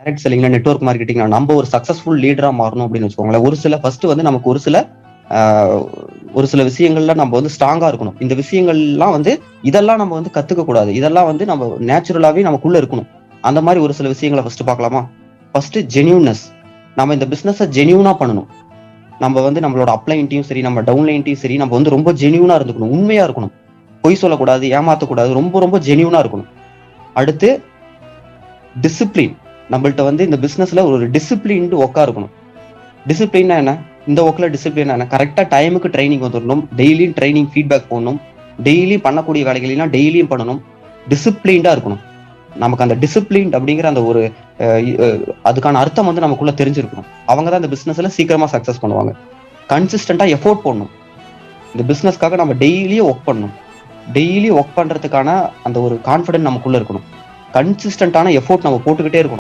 Direct செல்லிங்ல network marketing நம்ம ஒரு successful லீடரா மாறணும் அப்படின்னு வச்சுக்கோங்களேன். ஒரு சில ஃபர்ஸ்ட் வந்து நமக்கு ஒரு சில விஷயங்கள்ல நம்ம வந்து ஸ்ட்ராங்கா இருக்கணும். இந்த விஷயங்கள்லாம் வந்து இதெல்லாம் நம்ம வந்து கத்துக்க கூடாது. இதெல்லாம் வந்து நம்ம நேச்சுரலாவே நமக்குள்ள இருக்கணும். அந்த மாதிரி ஒரு சில விஷயங்களை ஃபர்ஸ்ட் பார்க்கலாமா? ஃபர்ஸ்ட் ஜெனியூனஸ். நம்ம இந்த பிசினஸ் ஜெனியூனா பண்ணணும். நம்ம வந்து நம்மளோட அப்ளைன்ட்டையும் சரி, நம்ம டவுன்லைன்ட்டையும் சரி, நம்ம வந்து ரொம்ப ஜெனியூனா இருந்துக்கணும், உண்மையா இருக்கணும், பொய் சொல்லக்கூடாது, ஏமாத்தக்கூடாது, ரொம்ப ரொம்ப ஜெனியூனா இருக்கணும். அடுத்து டிசிப்ளின். நம்மள்ட்ட வந்து இந்த பிசினஸ்ல ஒரு டிசிப்ளின்டு ஒர்க்கா இருக்கணும். டிசிப்ளின்னா என்ன? இந்த ஒர்க்ல டிசிப்ளின் என்ன? கரெக்டா டைமுக்கு ட்ரைனிங் வந்துடணும், டெய்லியும் ட்ரைனிங் ஃபீட்பேக் போடணும், டெய்லியும் பண்ணக்கூடிய வேலைகளெல்லாம் டெய்லியும் பண்ணணும், டிசிப்ளின்டா இருக்கணும். நமக்கு அந்த டிசிப்ளின் அப்படிங்கிற அந்த ஒரு அதுக்கான அர்த்தம் வந்து நமக்குள்ள தெரிஞ்சிருக்கணும். அவங்க தான் இந்த பிசினஸ்ல சீக்கிரமா சக்சஸ் பண்ணுவாங்க. கன்சிஸ்டண்டா எஃபோர்ட் போடணும். இந்த பிசினஸ்க்காக நம்ம டெய்லியும் ஒர்க் பண்ணணும். டெய்லி ஒர்க் பண்றதுக்கான அந்த ஒரு கான்ஃபிடன்ட் நமக்குள்ள இருக்கணும். கன்சிஸ்டன்டான எஃபோர்ட் நம்ம போட்டுக்கிட்டே இருக்கணும்.